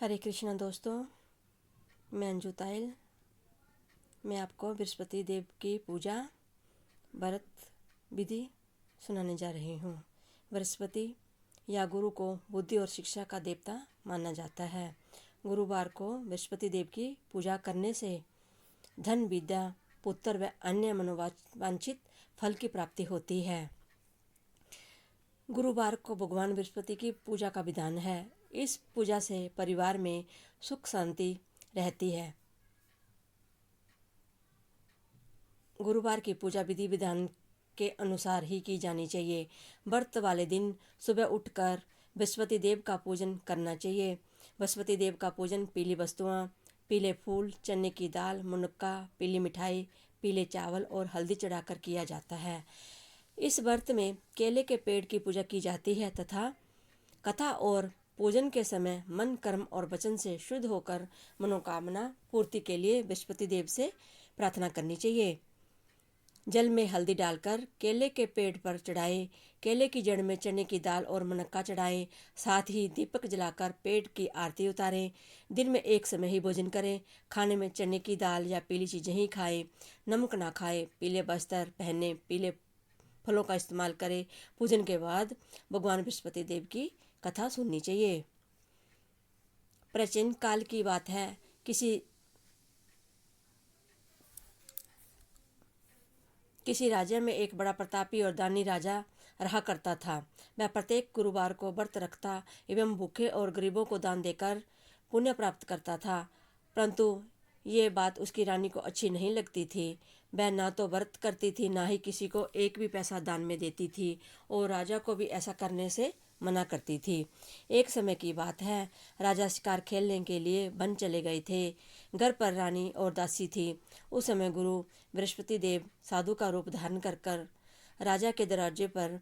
हरे कृष्णा दोस्तों, मैं अंजू ताइल। मैं आपको बृहस्पति देव की पूजा व्रत विधि सुनाने जा रही हूँ। बृहस्पति या गुरु को बुद्धि और शिक्षा का देवता माना जाता है। गुरुवार को बृहस्पति देव की पूजा करने से धन, विद्या, पुत्र व अन्य मनोवांछित फल की प्राप्ति होती है। गुरुवार को भगवान बृहस्पति की पूजा का विधान है। इस पूजा से परिवार में सुख शांति रहती है। गुरुवार की पूजा विधि विधान के अनुसार ही की जानी चाहिए। व्रत वाले दिन सुबह उठकर बृहस्पति देव का पूजन करना चाहिए। बृहस्पति देव का पूजन पीली वस्तुआं, पीले फूल, चने की दाल, मुनक्का, पीली मिठाई, पीले चावल और हल्दी चढ़ाकर किया जाता है। इस व्रत में केले के पेड़ की पूजा की जाती है तथा कथा और पूजन के समय मन, कर्म और वचन से शुद्ध होकर मनोकामना पूर्ति के लिए बृहस्पति देव से प्रार्थना करनी चाहिए। जल में हल्दी डालकर केले के पेड़ पर चढ़ाए, केले की जड़ में चने की दाल और मुनक्का चढ़ाएं, साथ ही दीपक जलाकर पेड़ की आरती उतारें। दिन में एक समय ही भोजन करें। खाने में चने की दाल या पीली चीज़ें ही खाएं, नमक ना खाएं। पीले वस्त्र पहने, पीले फलों का इस्तेमाल करें। पूजन के बाद भगवान बृहस्पति देव की कथा सुननी चाहिए। प्राचीन काल की बात है, किसी राज्य में एक बड़ा प्रतापी और दानी राजा रहा करता था। वह प्रत्येक गुरुवार को व्रत रखता एवं भूखे और गरीबों को दान देकर पुण्य प्राप्त करता था। परंतु ये बात उसकी रानी को अच्छी नहीं लगती थी। वह ना तो व्रत करती थी, ना ही किसी को एक भी पैसा दान में देती थी और राजा को भी ऐसा करने से मना करती थी। एक समय की बात है, राजा शिकार खेलने के लिए वन चले गए थे। घर पर रानी और दासी थी। उस समय गुरु बृहस्पति देव साधु का रूप धारण कर राजा के दरवाजे पर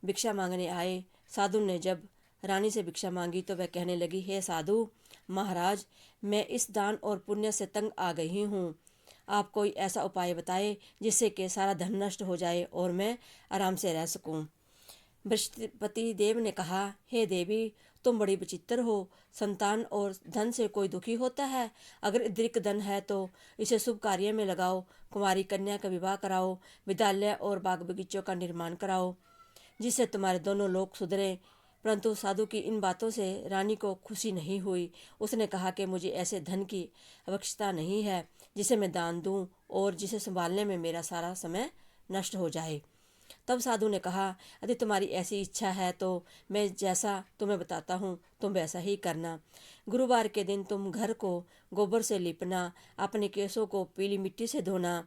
भिक्षा मांगने आए। साधु ने जब रानी से भिक्षा मांगी तो वह कहने लगी, हे साधु महाराज, मैं इस दान और पुण्य से तंग आ गई हूँ। आप कोई ऐसा उपाय बताए जिससे कि सारा धन नष्ट हो जाए और मैं आराम से रह सकूं। बृहस्पति देव ने कहा, हे देवी, तुम बड़ी विचित्र हो। संतान और धन से कोई दुखी होता है? अगर अतिरिक्त धन है तो इसे शुभ कार्य में लगाओ। कुमारी कन्या का विवाह कराओ, विद्यालय और बाग बगीचों का निर्माण कराओ, जिससे तुम्हारे दोनों लोग सुधरे। परंतु साधु की इन बातों से रानी को खुशी नहीं हुई। उसने कहा कि मुझे ऐसे धन की आवश्यकता नहीं है जिसे मैं दान दूं और जिसे संभालने में मेरा सारा समय नष्ट हो जाए। तब साधु ने कहा, यदि तुम्हारी ऐसी इच्छा है तो मैं जैसा तुम्हें बताता हूँ तुम वैसा ही करना। गुरुवार के दिन तुम घर को गोबर से लीपना, अपने केसों को पीली मिट्टी से धोना,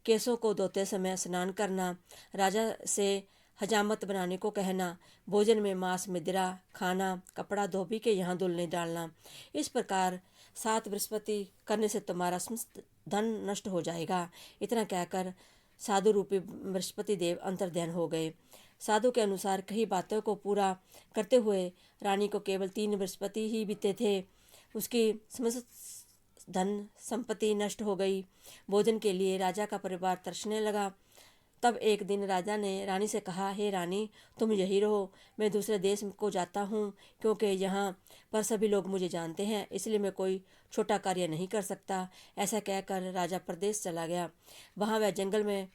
केसों को धोते समय स्नान करना, राजा से हजामत बनाने को कहना, भोजन में मांस मदिरा खाना, कपड़ा धोबी के यहाँ धुलने डालना। इस प्रकार 7 बृहस्पति करने से तुम्हारा समस्त धन नष्ट हो जाएगा। इतना कहकर साधु रूपी बृहस्पति देव अंतर्ध्यान हो गए। साधु के अनुसार कई बातों को पूरा करते हुए रानी को केवल 3 बृहस्पति ही बीते थे। उसकी समस्त धन संपत्ति नष्ट हो गई। भोजन के लिए राजा का परिवार तरसने लगा। तब एक दिन राजा ने रानी से कहा, हे रानी, तुम यही रहो, मैं दूसरे देश को जाता हूँ, क्योंकि यहाँ पर सभी लोग मुझे जानते हैं, इसलिए मैं कोई छोटा कार्य नहीं कर सकता। ऐसा कहकर राजा प्रदेश चला गया। वहाँ वह जंगल में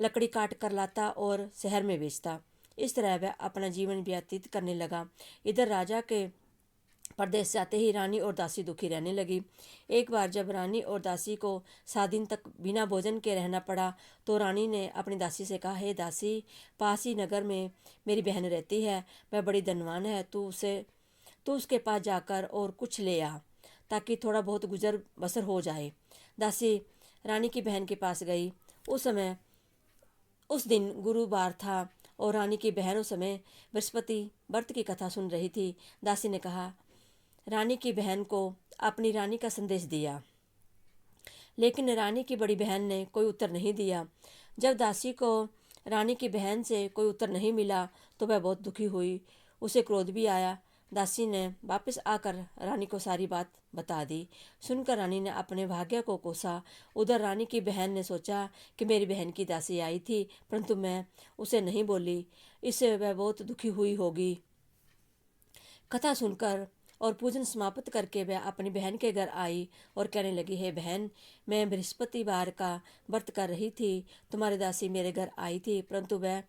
लकड़ी काट कर लाता और शहर में बेचता। इस तरह वह अपना जीवन व्यतीत करने लगा। इधर राजा के परदेश जाते ही रानी और दासी दुखी रहने लगी। एक बार जब रानी और दासी को 7 दिन तक बिना भोजन के रहना पड़ा तो रानी ने अपनी दासी से कहा, हे दासी, पास ही नगर में मेरी बहन रहती है, वह बड़ी धनवान है, तू उसके पास जाकर और कुछ ले आ ताकि थोड़ा बहुत गुजर बसर हो जाए। दासी रानी की बहन के पास गई। उस दिन गुरुवार था और रानी की बहन उस समय बृहस्पति व्रत की कथा सुन रही थी। दासी ने कहा, रानी की बहन को अपनी रानी का संदेश दिया, लेकिन रानी की बड़ी बहन ने कोई उत्तर नहीं दिया। जब दासी को रानी की बहन से कोई उत्तर नहीं मिला तो वह बहुत दुखी हुई। उसे क्रोध भी आया। दासी ने वापस आकर रानी को सारी बात बता दी। सुनकर रानी ने अपने भाग्य को कोसा। उधर रानी की बहन ने सोचा कि मेरी बहन की दासी आई थी, परंतु मैं उसे नहीं बोली, इससे वह बहुत दुखी हुई होगी। कथा सुनकर और पूजन समाप्त करके वह अपनी बहन के घर आई और कहने लगी, हे बहन, मैं बृहस्पतिवार का व्रत कर रही थी। तुम्हारी दासी मेरे घर आई थी, परंतु वह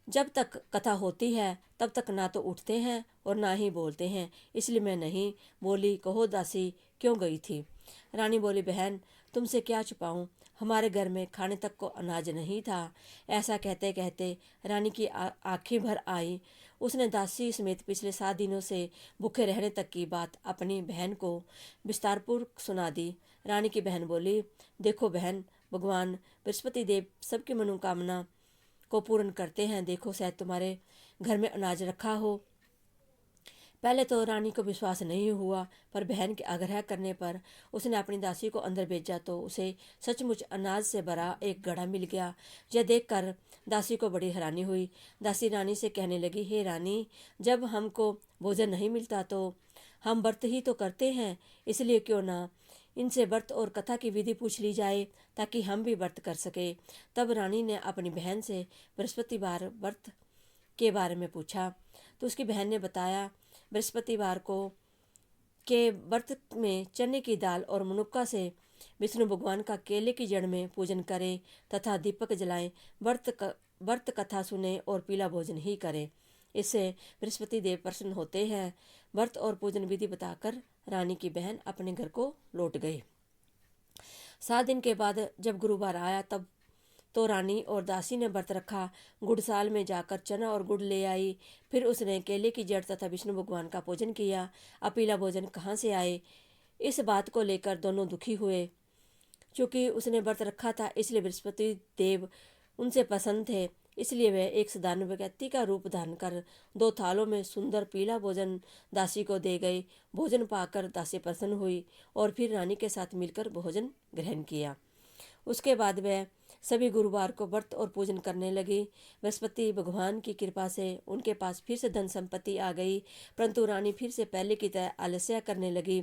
जब तक कथा होती है तब तक ना तो उठते हैं और ना ही बोलते हैं, इसलिए मैं नहीं बोली। कहो दासी क्यों गई थी? रानी बोली, बहन, तुमसे क्या छुपाऊं, हमारे घर में खाने तक को अनाज नहीं था। ऐसा कहते कहते रानी की आंखें भर आई। उसने दासी समेत पिछले 7 दिनों से भूखे रहने तक की बात अपनी बहन को विस्तारपूर्वक सुना दी। रानी की बहन बोली, देखो बहन, भगवान बृहस्पति देव सबकी मनोकामना को पूर्ण करते हैं। देखो शायद तुम्हारे घर में अनाज रखा हो। पहले तो रानी को विश्वास नहीं हुआ, पर बहन के आग्रह करने पर उसने अपनी दासी को अंदर भेजा तो उसे सचमुच अनाज से भरा एक घड़ा मिल गया। यह देखकर दासी को बड़ी हैरानी हुई। दासी रानी से कहने लगी, हे रानी, जब हमको भोजन नहीं मिलता तो हम व्रत ही तो करते हैं, इसलिए क्यों ना इनसे व्रत और कथा की विधि पूछ ली जाए, ताकि हम भी व्रत कर सके। तब रानी ने अपनी बहन से बृहस्पतिवार व्रत के बारे में पूछा तो उसकी बहन ने बताया, बृहस्पतिवार को के व्रत में चने की दाल और मुनुक्का से विष्णु भगवान का केले की जड़ में पूजन करें तथा दीपक जलाएं, व्रत कथा सुने और पीला भोजन ही करें। इससे बृहस्पति देव प्रसन्न होते हैं। व्रत और पूजन विधि बताकर रानी की बहन अपने घर को लौट गई। 7 दिन के बाद जब गुरुवार आया तब तो रानी और दासी ने व्रत रखा। गुड़साल में जाकर चना और गुड़ ले आई। फिर उसने केले की जड़ तथा विष्णु भगवान का पूजन किया। अब पीला भोजन कहाँ से आए, इस बात को लेकर दोनों दुखी हुए। चूँकि उसने व्रत रखा था इसलिए बृहस्पति देव उनसे पसंद थे, इसलिए वह एक साधारण व्यक्ति का रूप धारण कर 2 थालों में सुंदर पीला भोजन दासी को दे गए। भोजन पाकर दासी प्रसन्न हुई और फिर रानी के साथ मिलकर भोजन ग्रहण किया। उसके बाद वह सभी गुरुवार को व्रत और पूजन करने लगी। बृहस्पति भगवान की कृपा से उनके पास फिर से धन संपत्ति आ गई, परंतु रानी फिर से पहले की तरह आलस्य करने लगी।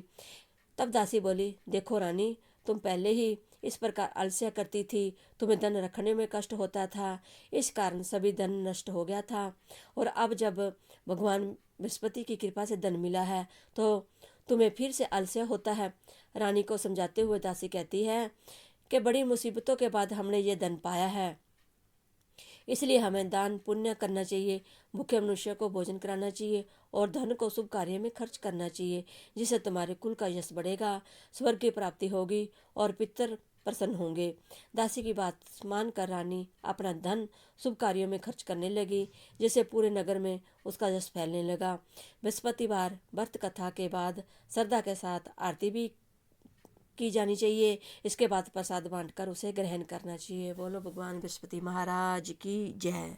तब दासी बोली, देखो रानी, तुम पहले ही इस प्रकार आलस्य करती थी, तुम्हें धन रखने में कष्ट होता था, इस कारण सभी धन नष्ट हो गया था। और अब जब भगवान बृहस्पति की कृपा से धन मिला है तो तुम्हें फिर से आलस्य होता है। रानी को समझाते हुए दासी कहती है कि बड़ी मुसीबतों के बाद हमने ये धन पाया है, इसलिए हमें दान पुण्य करना चाहिए, भूखे मनुष्य को भोजन कराना चाहिए और धन को शुभ कार्य में खर्च करना चाहिए, जिससे तुम्हारे कुल का यश बढ़ेगा, स्वर्ग की प्राप्ति होगी और पितर प्रसन्न होंगे। दासी की बात मानकर रानी अपना धन शुभ कार्यों में खर्च करने लगी, जिससे पूरे नगर में उसका यश फैलने लगा। बृहस्पतिवार व्रत कथा के बाद श्रद्धा के साथ आरती भी की जानी चाहिए। इसके बाद प्रसाद बांटकर उसे ग्रहण करना चाहिए। बोलो भगवान बृहस्पति महाराज की जय।